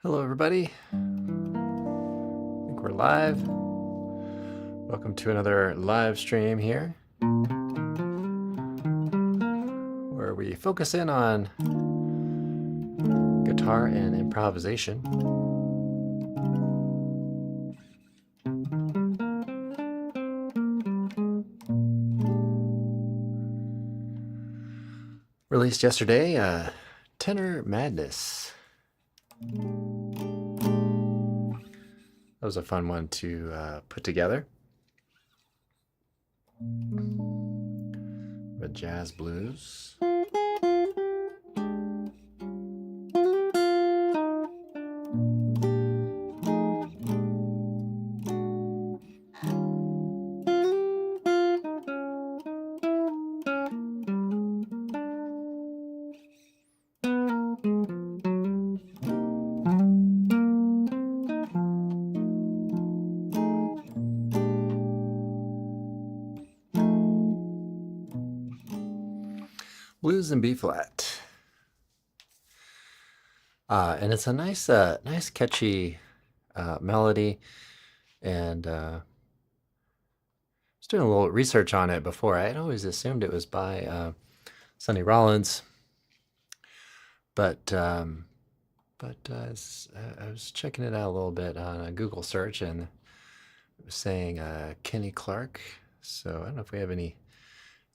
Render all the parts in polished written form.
Hello, everybody. I think we're live. Welcome to another live stream here, where we focus in on guitar and improvisation. Released yesterday, Tenor Madness. That was a fun one to put together. With jazz blues. Blues in B flat. And it's a nice catchy melody. And I was doing a little research on it before. I had always assumed it was by Sonny Rollins, but I was checking it out a little bit on a Google search, and it was saying Kenny Clark. So I don't know if we have any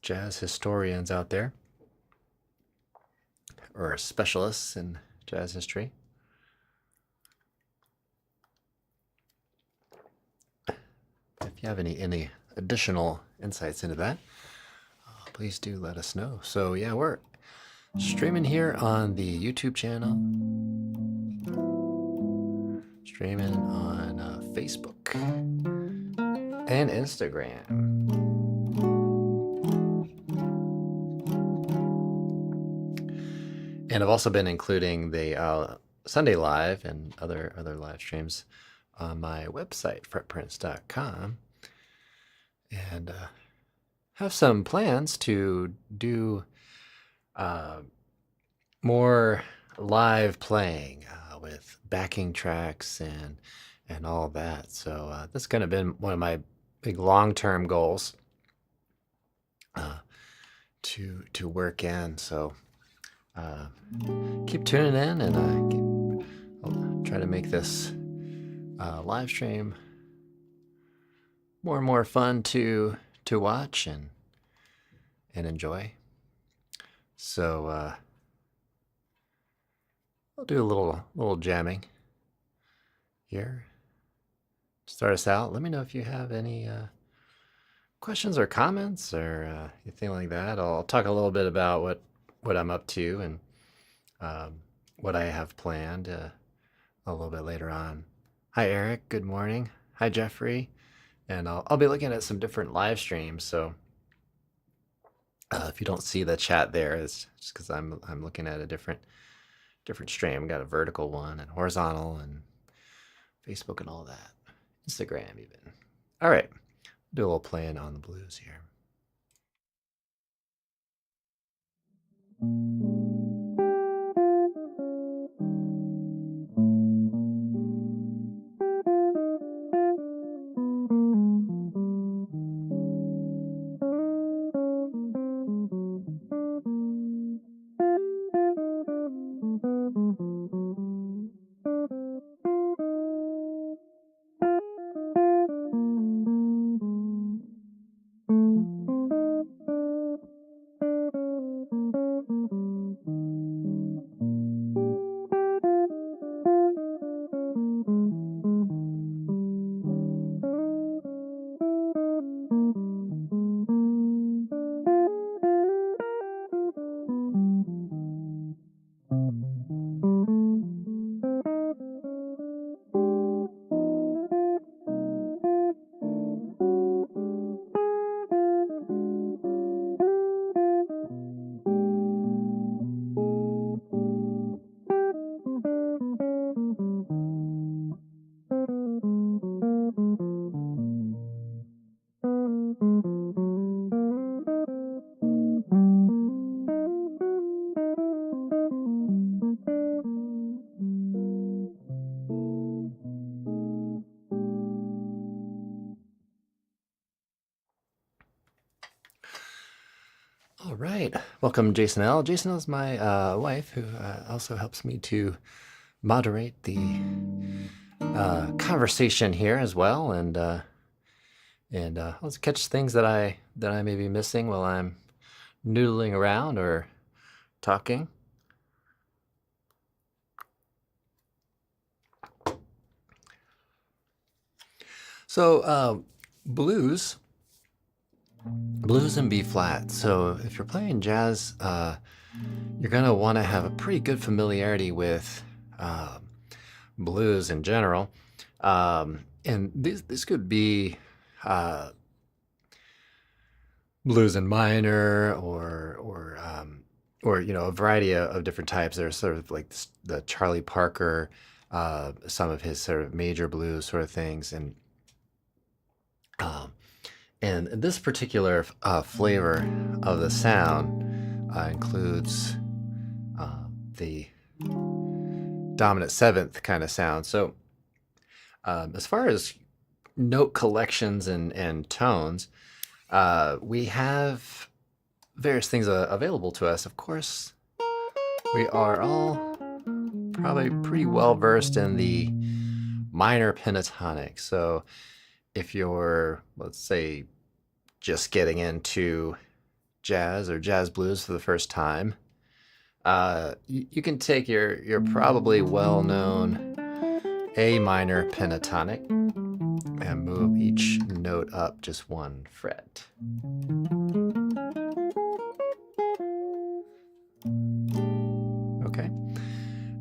jazz historians out there or specialists in jazz history. If you have any additional insights into that, please do let us know. So yeah, we're streaming here on the YouTube channel, streaming on Facebook and Instagram. And I've also been including the Sunday Live and other live streams on my website, fretprints.com, and have some plans to do more live playing with backing tracks and all that. So that's kind of been one of my big long-term goals to work in. So keep tuning in, and I'll try to make this live stream more and more fun to watch and enjoy. So I'll do a little jamming here. Start us out. Let me know if you have any questions or comments or anything like that. I'll talk a little bit about what I'm up to and what I have planned a little bit later on. Hi, Eric. Good morning. Hi, Jeffrey. And I'll be looking at some different live streams. So if you don't see the chat there, it's just because I'm looking at a different stream. We got a vertical one and horizontal and Facebook and all that. Instagram even. All right. Do a little playing on the blues here. right, welcome Jason L. Jason L is my wife, who also helps me to moderate the conversation here as well, and let's catch things that I may be missing while I'm noodling around or talking. So blues and B flat. So if you're playing jazz, you're gonna want to have a pretty good familiarity with blues in general, and this could be blues in minor, or a variety of different types. There's sort of like the Charlie Parker, some of his sort of major blues sort of things, and this particular flavor of the sound includes the dominant seventh kind of sound. So as far as note collections and tones, we have various things available to us. Of course, we are all probably pretty well versed in the minor pentatonic. So if you're, let's say, just getting into jazz or jazz blues for the first time, you can take your probably well-known A minor pentatonic and move each note up just one fret. Okay,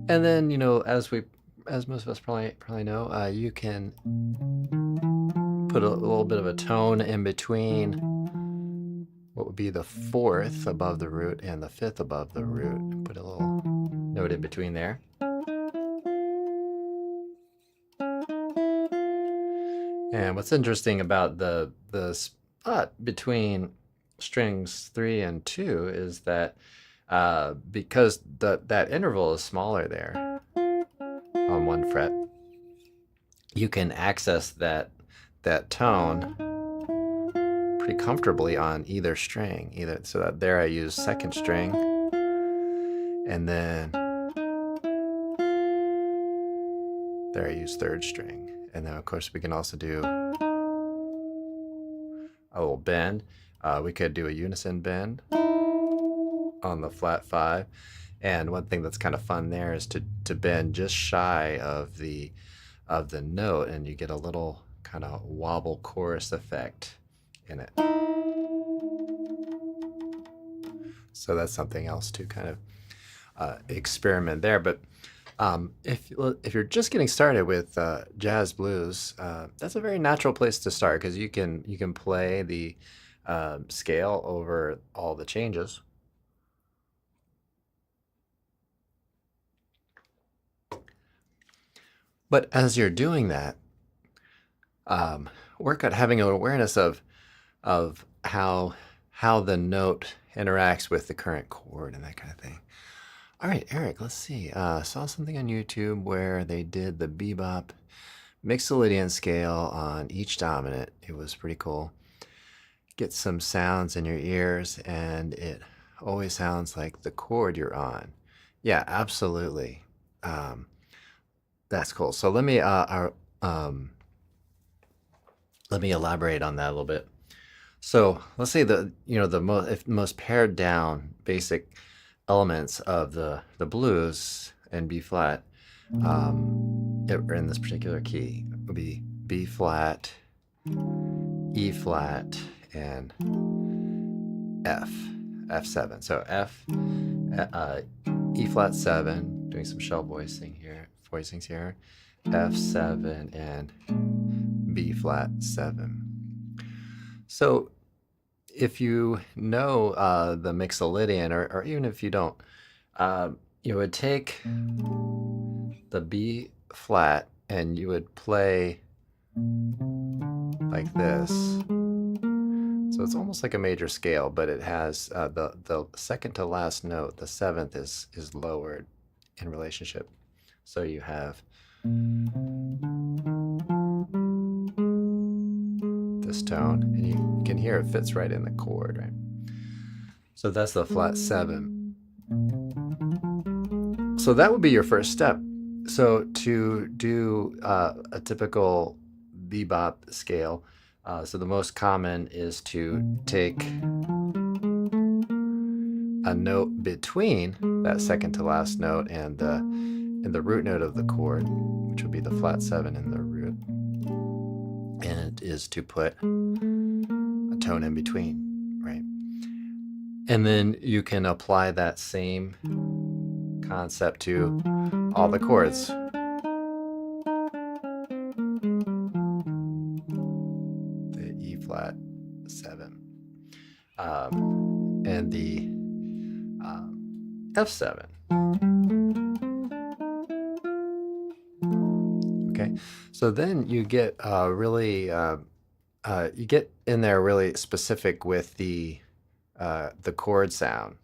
and then as most of us probably know, you can put a little bit of a tone in between what would be the fourth above the root and the fifth above the root. Put a little note in between there. And what's interesting about the spot between strings 3 and 2 is that because that interval is smaller there on one fret, you can access that tone pretty comfortably on either string. So that there I use second string, and then there I use third string. And then of course we can also do a little bend. We could do a unison bend on the flat 5. And one thing that's kind of fun there is to bend just shy of the note, and you get a little kind of wobble chorus effect in it. So that's something else to kind of experiment there. But if you're just getting started with jazz blues, that's a very natural place to start, because you can play the scale over all the changes. But as you're doing that, work at having an awareness of how the note interacts with the current chord and that kind of thing. All right, Eric, let's see. Saw something on YouTube where they did the bebop Mixolydian scale on each dominant. It was pretty cool. Get some sounds in your ears, and it always sounds like the chord you're on. Yeah, absolutely. That's cool. So let me elaborate on that a little bit. So let's say the most pared down basic elements of the blues in B flat, in this particular key, would be B flat, E flat, and F7. So F, E flat 7, doing some shell voicings here, F7, and B flat 7. So if you know the Mixolydian, or even if you don't, you would take the B flat and you would play like this. So it's almost like a major scale, but it has the second to last note, the seventh, is lowered in relationship. So you have this tone, and you can hear it fits right in the chord, right? So that's the flat 7. So that would be your first step. So to do a typical bebop scale, so the most common is to take a note between that second to last note and the root note of the chord, which would be the flat 7 in the root, and it is to put a tone in between, right? And then you can apply that same concept to all the chords. The E flat 7 and the F7. Okay, so then you get really you get in there really specific with the chord sound.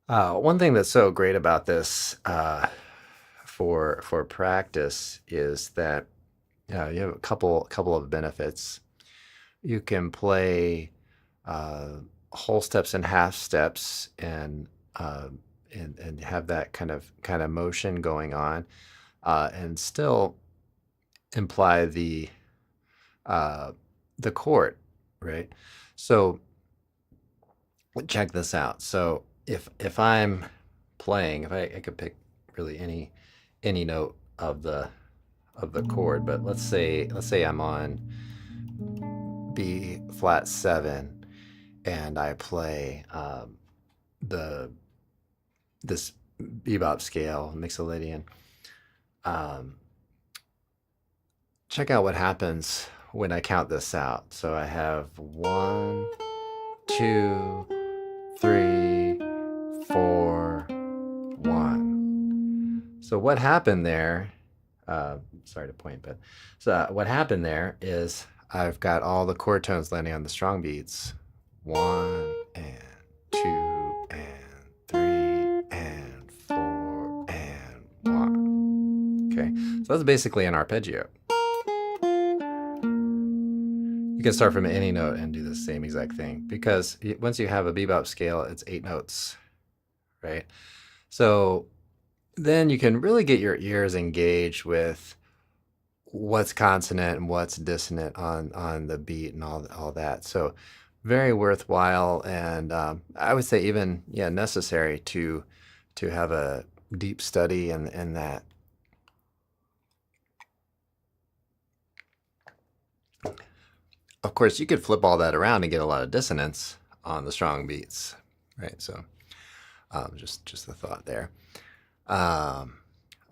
One thing that's so great about this for practice is that you have a couple of benefits. You can play whole steps and half steps and have that kind of motion going on, and still imply the chord, right? So check this out. So if I'm playing, if I could pick really any note of the chord, but let's say I'm on B flat 7 and I play this bebop scale, Mixolydian. Check out what happens when I count this out. So I have 1, 2, 3, 4, 1. So what happened there? Sorry to point, but so what happened there is I've got all the chord tones landing on the strong beats. 1 and 2 and 3 and 4 and 1. Okay, so that's basically an arpeggio. You can start from any note and do the same exact thing, because once you have a bebop scale, it's 8 notes, right? So then you can really get your ears engaged with what's consonant and what's dissonant on the beat and all that. So very worthwhile, and I would say even necessary to have a deep study in that. Of course, you could flip all that around and get a lot of dissonance on the strong beats, right? So just a thought there.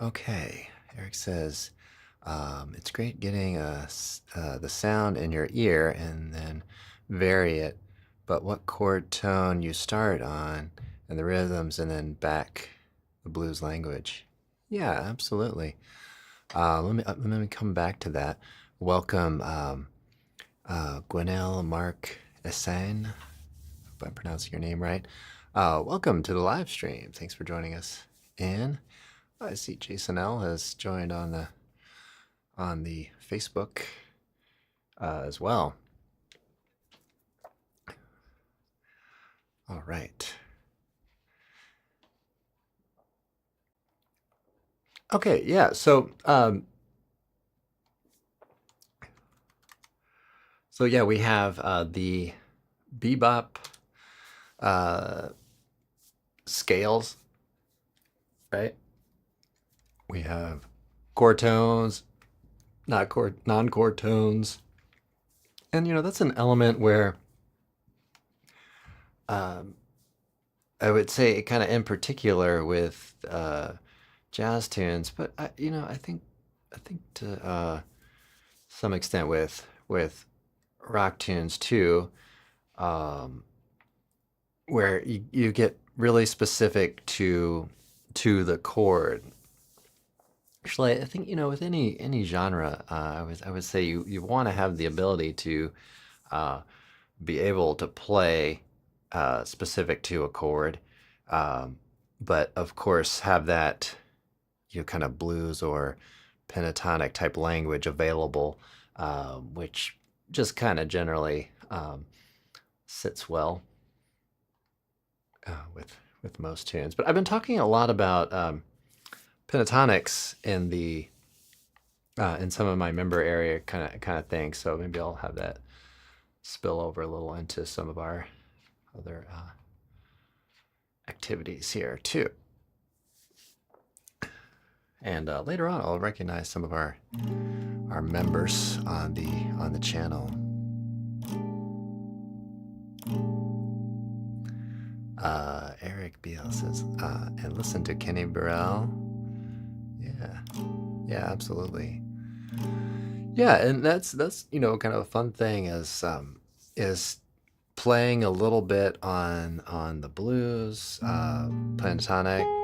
Okay, Eric says, it's great getting the sound in your ear and then vary it, but what chord tone you start on and the rhythms and then back the blues language. Yeah, absolutely. Let me come back to that. Welcome, Gwenelle Mark Essane. Hope I'm pronouncing your name right. Welcome to the live stream. Thanks for joining us. And I see Jason L has joined on the Facebook as well. All right. Okay, yeah. So yeah, we have the bebop scales, right? We have chord tones, non-chord tones, and that's an element where I would say kind of in particular with jazz tunes, but I think to some extent with rock tunes too, where you get really specific to the chord. Actually, I think with any genre, I would say you want to have the ability to be able to play specific to a chord, but of course have that kind of blues or pentatonic type language available, which just kind of generally sits well with most tunes. But I've been talking a lot about pentatonics in the in some of my member area kind of things. So maybe I'll have that spill over a little into some of our other activities here too. And later on, I'll recognize some of our members on the channel. Eric BL says, and listen to Kenny Burrell. Yeah, absolutely. Yeah, and that's kind of a fun thing is playing a little bit on the blues, pentatonic.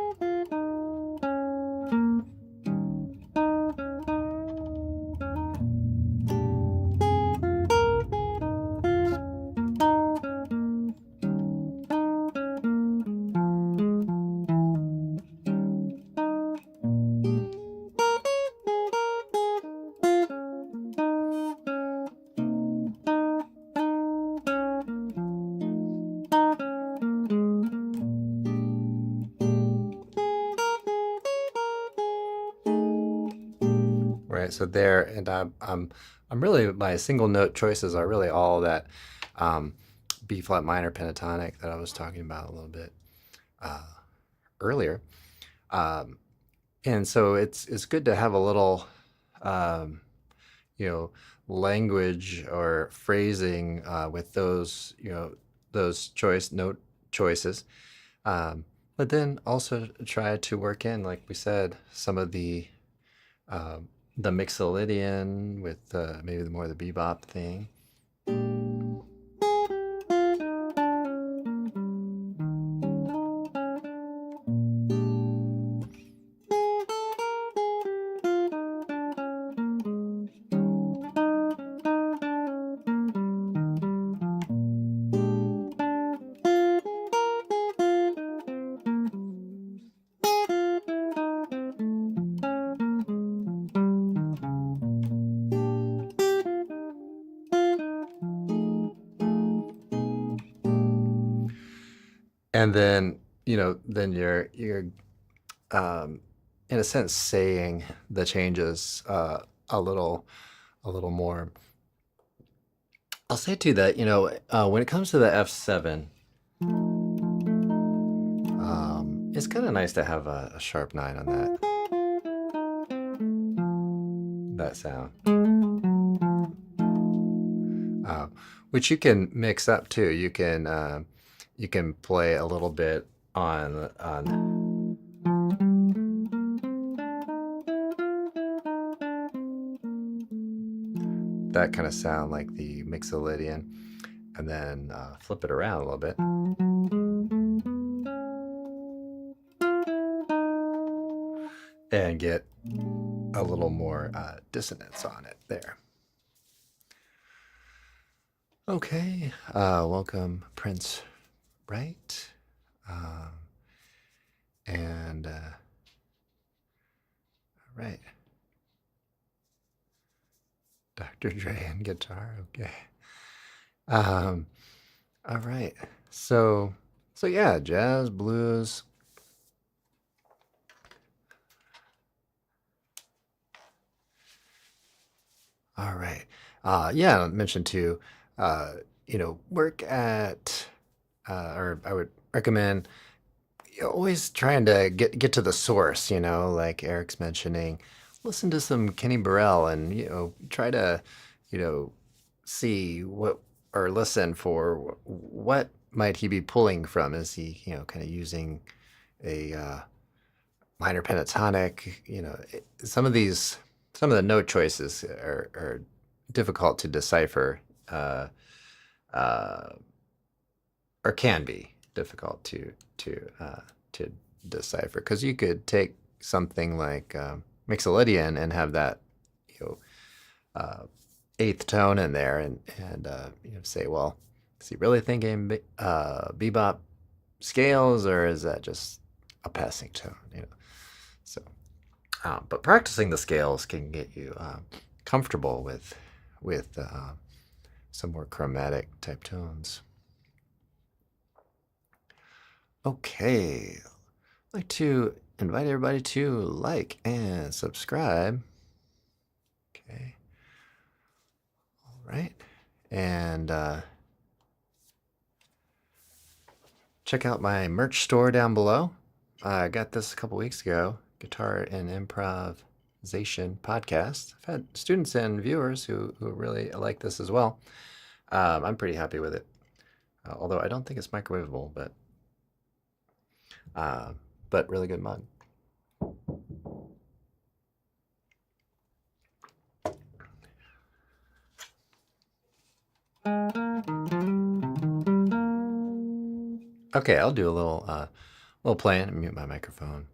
Right, so there, and I'm really, my single note choices are really all that B flat minor pentatonic that I was talking about a little bit earlier, and so it's good to have a little language or phrasing with those those note choices, but then also try to work in, like we said, some of the Mixolydian with maybe more the bebop thing. And then then you're in a sense saying the changes a little more. I'll say too that when it comes to the F7, it's kind of nice to have a sharp 9 on that sound, which you can mix up too. You can play a little bit on that kind of sound, like the Mixolydian, and then flip it around a little bit. And get a little more dissonance on it there. Okay, welcome Prince Wright, and all right, Dr. Dre and guitar. Okay, all right. So yeah, jazz, blues. All right. Yeah, I mentioned too, work at, or I would recommend always trying to get to the source, like Eric's mentioning, listen to some Kenny Burrell and, try to, see what, or listen for what might he be pulling from. Is he, kind of using a minor pentatonic? Some of the note choices are difficult to decipher, or can be difficult to decipher, because you could take something like Mixolydian and have that eighth tone in there, and say, well, is he really thinking bebop scales, or is that just a passing tone? So but practicing the scales can get you comfortable with some more chromatic type tones. Okay, I'd like to invite everybody to like and subscribe. Okay, all right. And check out my merch store down below. I got this a couple weeks ago, Guitar and Improvisation podcast. I've had students and viewers who really like this as well. I'm pretty happy with it, although I don't think it's microwavable, but really good mug. Okay, I'll do a little playing and mute my microphone.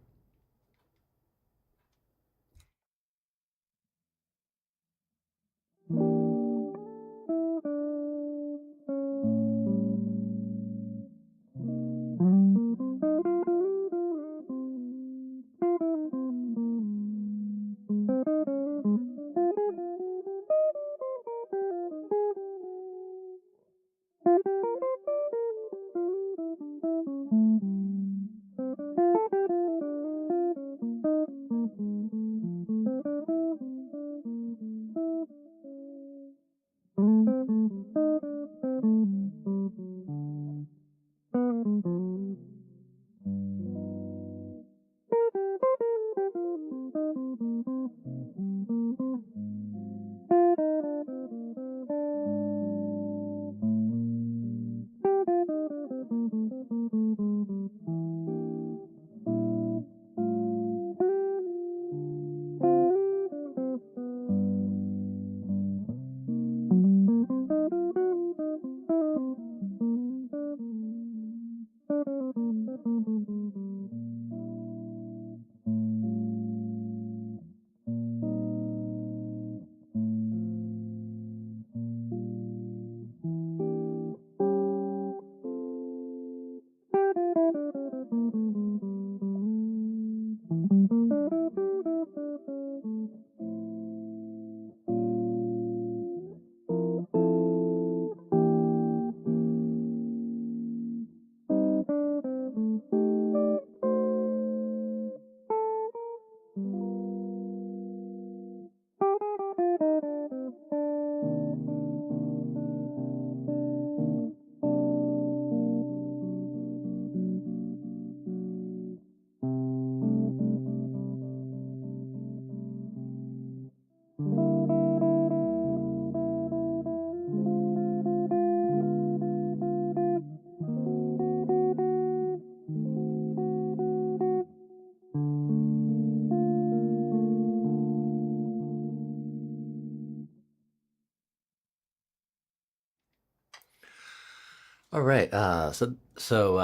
All right. So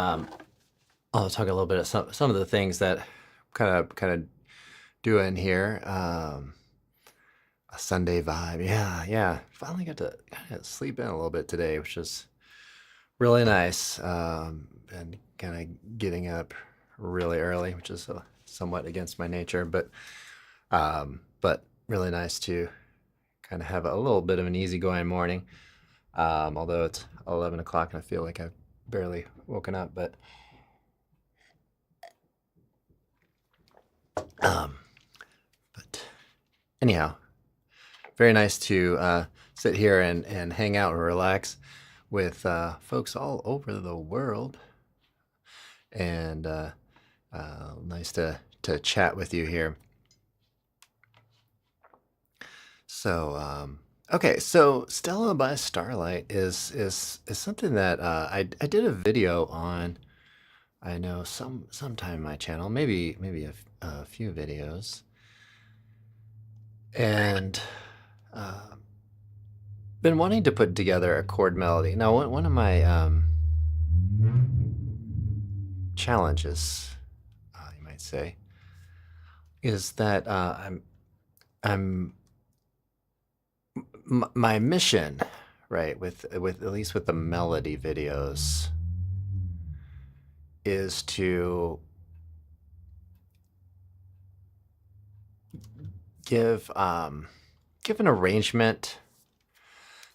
I'll talk a little bit of some of the things that kind of doing here. A Sunday vibe. Yeah. Finally got to kind of sleep in a little bit today, which is really nice. And kind of getting up really early, which is somewhat against my nature, but really nice to kind of have a little bit of an easygoing morning. Although it's 11 o'clock and I feel like I've barely woken up, but anyhow, very nice to sit here and hang out and relax with folks all over the world, and nice to chat with you here. So okay, so Stella by Starlight is something that I did a video on. I know sometime in my channel, maybe a few videos, and been wanting to put together a chord melody. Now, one of my challenges, you might say, is that I'm my mission, right, with at least with the melody videos, is to give an arrangement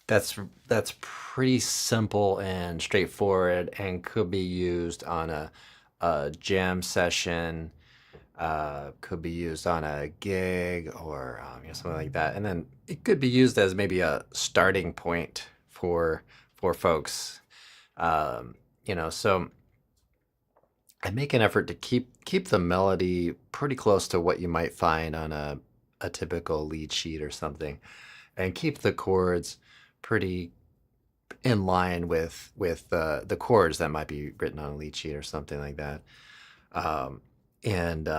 that's pretty simple and straightforward and could be used on a a jam session, could be used on a gig or something like that, and then it could be used as maybe a starting point for folks. So I make an effort to keep the melody pretty close to what you might find on a typical lead sheet or something, and keep the chords pretty in line with the chords that might be written on a lead sheet or something like that, um, and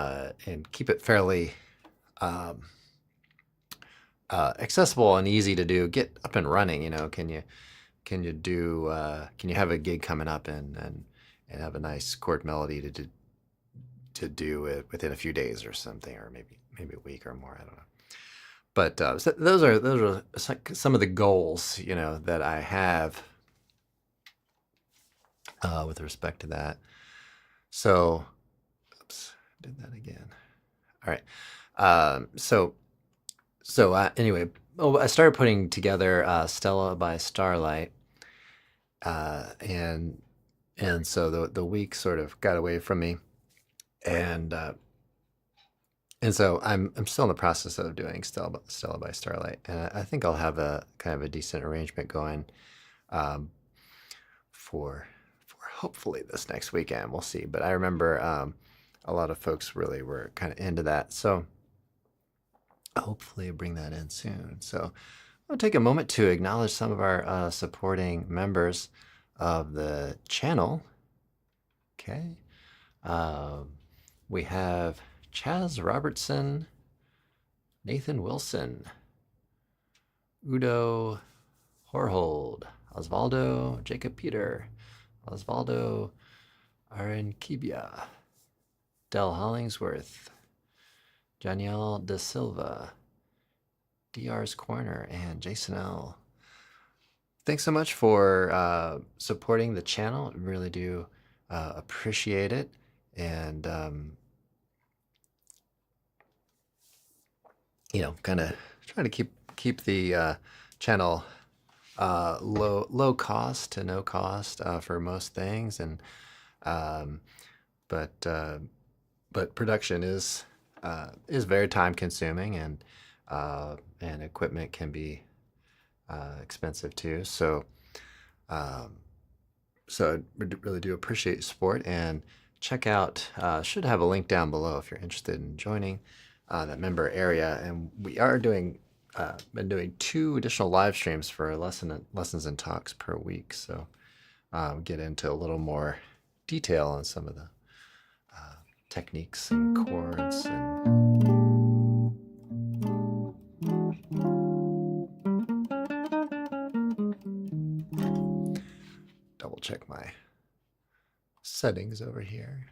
keep it fairly um, accessible and easy to do. Get up and running. Can you have a gig coming up and have a nice chord melody to do it within a few days or something, or maybe a week or more. I don't know. But so those are some of the goals that I have with respect to that. So, oops, did that again. All right. Anyway, I started putting together Stella by Starlight, and so the week sort of got away from me, and so I'm still in the process of doing Stella by Starlight, and I think I'll have a kind of a decent arrangement going for hopefully this next weekend. We'll see. But I remember a lot of folks really were kind of into that, so hopefully bring that in soon. So I'll take a moment to acknowledge some of our supporting members of the channel. Okay. We have Chaz Robertson, Nathan Wilson, Udo Horhold, Osvaldo Jacob Peter, Osvaldo Arenkibia, Del Hollingsworth, Danielle De Silva, DR's Corner, and Jason L. Thanks so much for supporting the channel. I really do appreciate it. And, kind of trying to keep the channel low cost to no cost for most things. And but production is very time consuming, and equipment can be expensive too. So I really do appreciate your support, and check out, should have a link down below if you're interested in joining that member area. And we are been doing 2 additional live streams for lessons and talks per week. So get into a little more detail on some of the techniques and chords and double check my settings over here.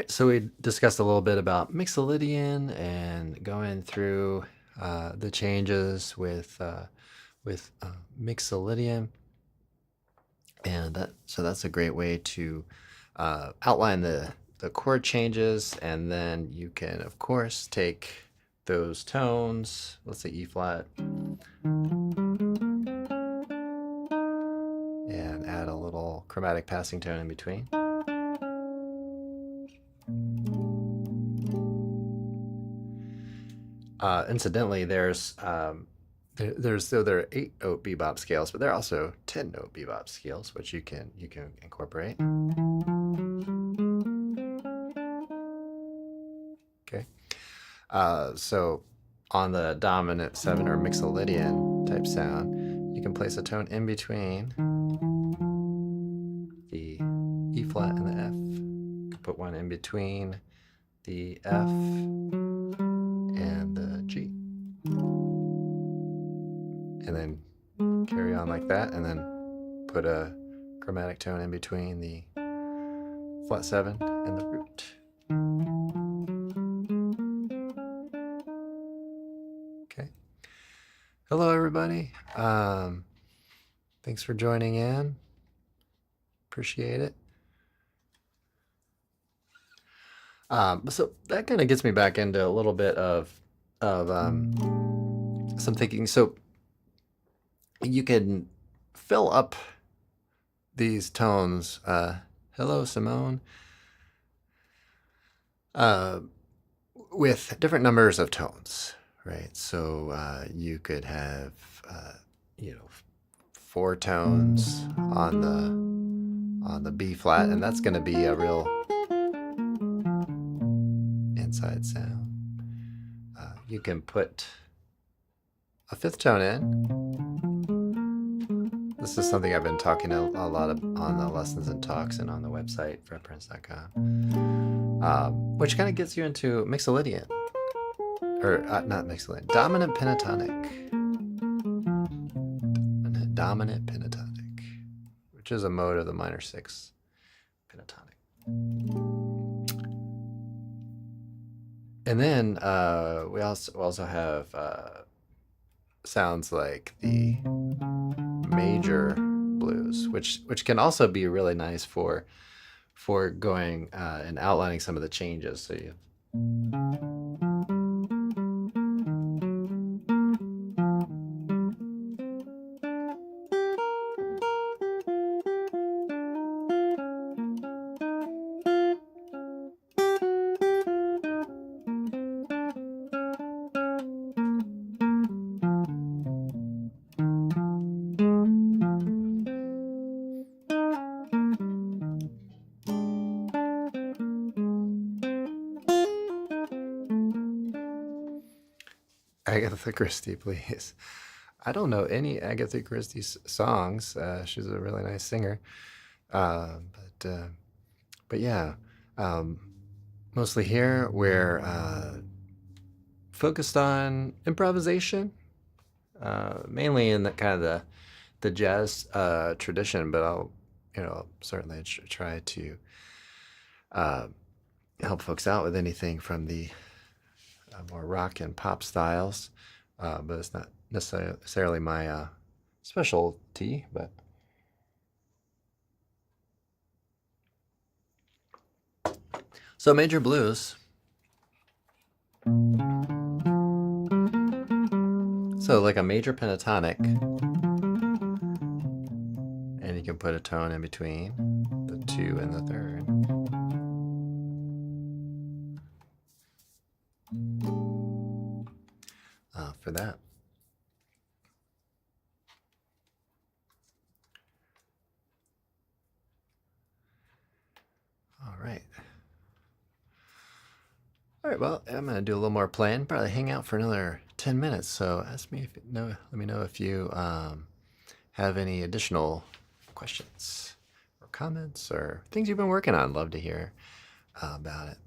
So we discussed a little bit about Mixolydian and going through the changes with Mixolydian, and so that's a great way to outline the chord changes, and then you can of course take those tones, let's say E flat, and add a little chromatic passing tone in between. Incidentally, there are 8-note bebop scales, but there are also 10-note bebop scales, which you can incorporate. Okay. So on the dominant 7 or Mixolydian type sound, you can place a tone in between the E flat and the F. You can put one in between the F and the G, and then carry on like that, and then put a chromatic tone in between the flat 7, and the root. Okay. Hello, everybody. Thanks for joining in. Appreciate it. So that kind of gets me back into a little bit of some thinking. So you can fill up these tones. Hello, Simone. With different numbers of tones, right? So you could have, 4 tones on the B flat, and that's going to be a real inside sound. You can put a 5th tone in. This is something I've been talking a lot on the lessons and talks and on the website, fretprince.com, which kind of gets you into mixolydian, or not mixolydian, dominant pentatonic. Dominant pentatonic, which is a mode of the minor 6 pentatonic. And then we also have sounds like the major blues, which can also be really nice for going and outlining some of the changes. So you Agatha Christie, please. I don't know any Agatha Christie songs. She's a really nice singer, but yeah, mostly here we're focused on improvisation, mainly in the kind of the jazz tradition. But I'll certainly try to help folks out with anything from the more rock and pop styles, but it's not necessarily my specialty. But so major blues. So like a major pentatonic, and you can put a tone in between the 2 and the 3rd. For that. All right. All right, well, I'm going to do a little more playing, probably hang out for another 10 minutes. So let me know if you have any additional questions or comments or things you've been working on. Love to hear about it.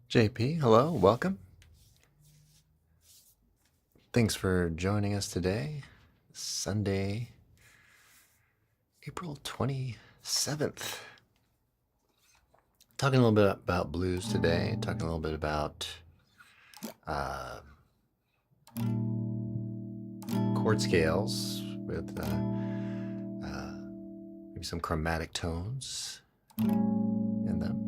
JP, hello, welcome. Thanks for joining us today, Sunday, April 27th. Talking a little bit about blues today, talking a little bit about chord scales with maybe some chromatic tones in them.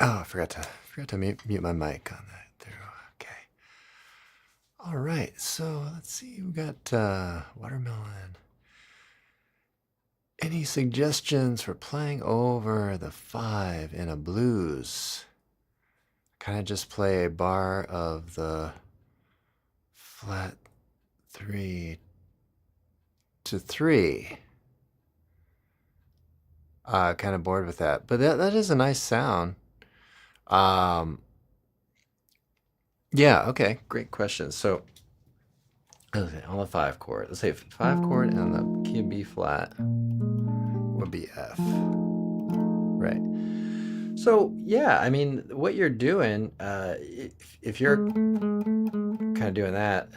Oh, I forgot to mute my mic on that there. Okay. All right. So let's see. We got watermelon. Any suggestions for playing over the 5 in a blues? Kind of just play a bar of the flat 3 to 3. Kind of bored with that, but that is a nice sound. Yeah, okay, great question. So, okay, on the 5 chord, let's say 5 chord and the key of B flat would be F, right? So yeah, I mean, what you're doing, if you're kind of doing that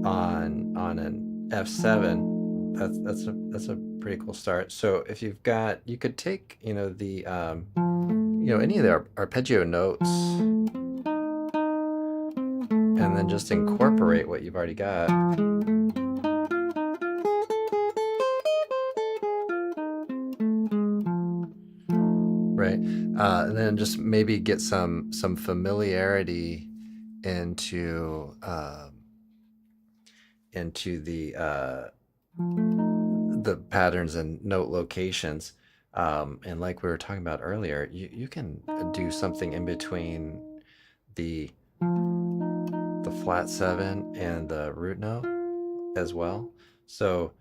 on an F7, that's a pretty cool start. So if you've got, you could take, the any of the arpeggio notes and then just incorporate what you've already got. Right, and then just maybe get some familiarity into into the patterns and note locations. And like we were talking about earlier, you can do something in between the flat 7 and the root note as well. So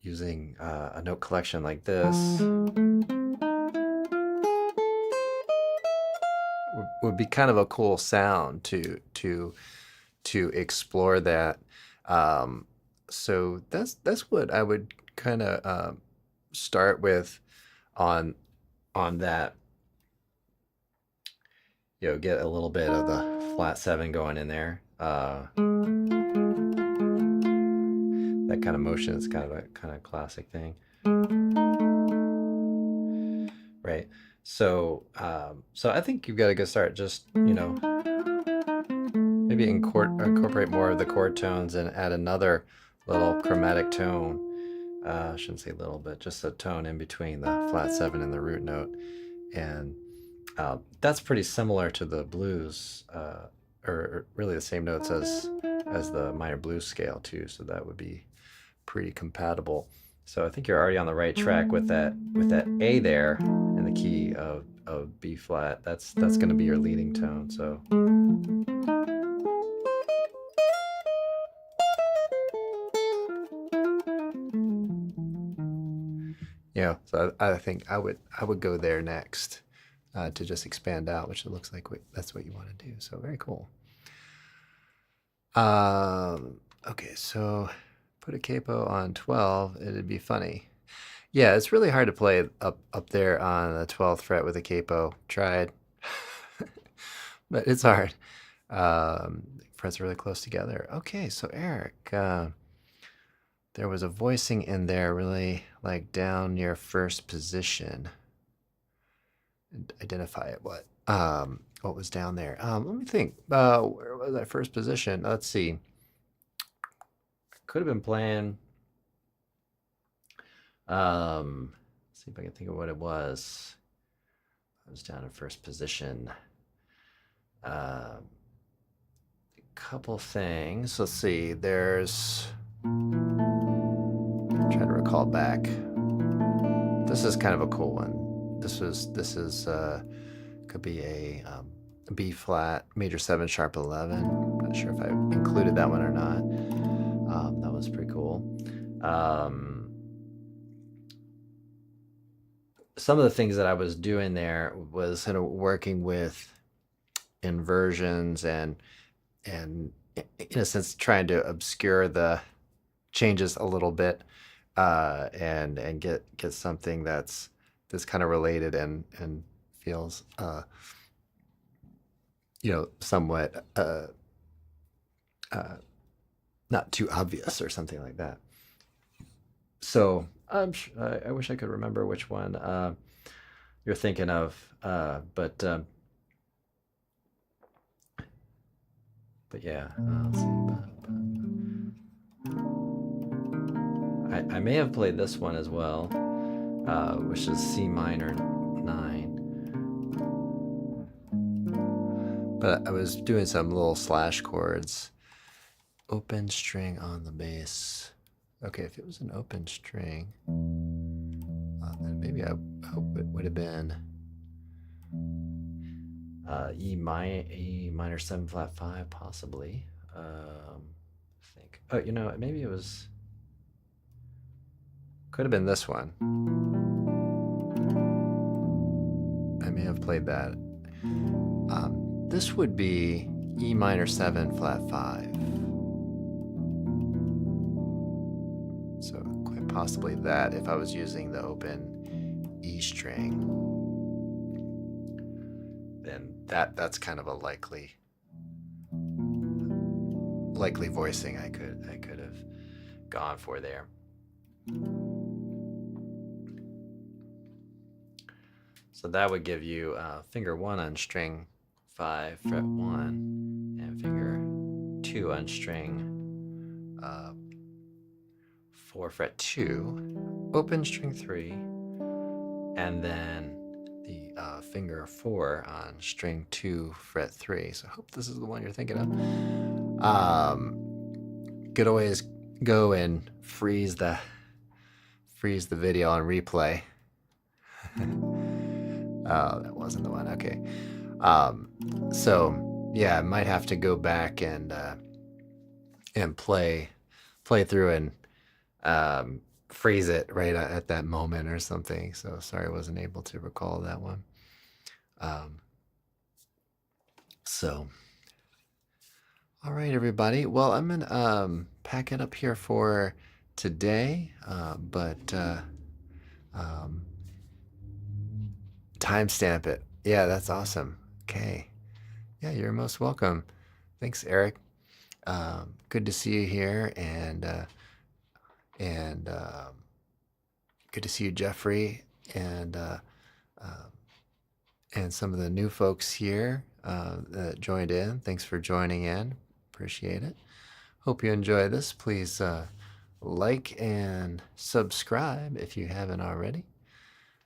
using a note collection like this would be kind of a cool sound to explore that. So that's what I would kind of start with on that. You know, get a little bit of the flat 7 going in there. That kind of motion is kind of classic thing, right? So so I think you've got a good start. Just, you know, maybe incorporate more of the chord tones and add another little chromatic tone. I shouldn't say little, but just a tone in between the flat 7 and the root note. And that's pretty similar to the blues, or really the same notes as the minor blues scale too. So that would be pretty compatible. So I think you're already on the right track with that A there in the key of B flat. That's going to be your leading tone. So yeah, so I think I would go there next, to just expand out, which it looks like that's what you want to do. So very cool. Okay, so put a capo on 12. It'd be funny. Yeah, it's really hard to play up there on the 12th fret with a capo. Tried, but it's hard. Frets are really close together. Okay, so Eric, there was a voicing in there, really like down near first position. Identify it. What was down there? Let me think. Where was that first position? Let's see. I could have been playing. Let's see if I can think of what it was. I was down in first position. A couple things. Let's see. There's. I'm trying to recall back. This is kind of a cool one. This is could be a B flat major 7 sharp 11. I'm not sure if I included that one or not. That was pretty cool. Some of the things that I was doing there was kind of working with inversions and in a sense trying to obscure the changes a little bit, and get something that's kind of related and feels you know, somewhat not too obvious or something like that. So I wish I could remember which one you're thinking of, but yeah, let's see. I may have played this one as well, which is C minor 9. But I was doing some little slash chords. Open string on the bass. Okay, if it was an open string, then maybe I hope it would have been E minor 7 flat 5, possibly. I think. Oh, you know, maybe it was. Could have been this one. I may have played that. This would be E minor 7 flat 5. So quite possibly that if I was using the open E string, then that's kind of a likely voicing I could have gone for there. So that would give you finger 1 on string 5, fret 1, and finger 2 on string 4, fret 2, open string 3, and then the finger 4 on string 2, fret 3. So I hope this is the one you're thinking of. Could always go and freeze the video on replay. Oh, that wasn't the one. Okay. So yeah, I might have to go back and play through and freeze it right at that moment or something. So sorry I wasn't able to recall that one. So all right, everybody. Well, I'm gonna pack it up here for today, but timestamp it. Yeah, that's awesome. Okay. Yeah, you're most welcome. Thanks, Eric. Good to see you here, and good to see you, Jeffrey, and some of the new folks here that joined in. Thanks for joining in. Appreciate it. Hope you enjoy this. Please like and subscribe if you haven't already.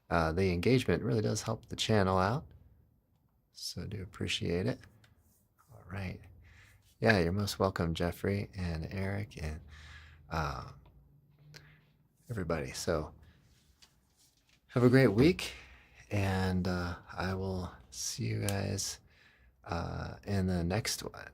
The engagement really does help the channel out, so do appreciate it. All right. Yeah, you're most welcome, Jeffrey and Eric and everybody. So have a great week, and I will see you guys in the next one.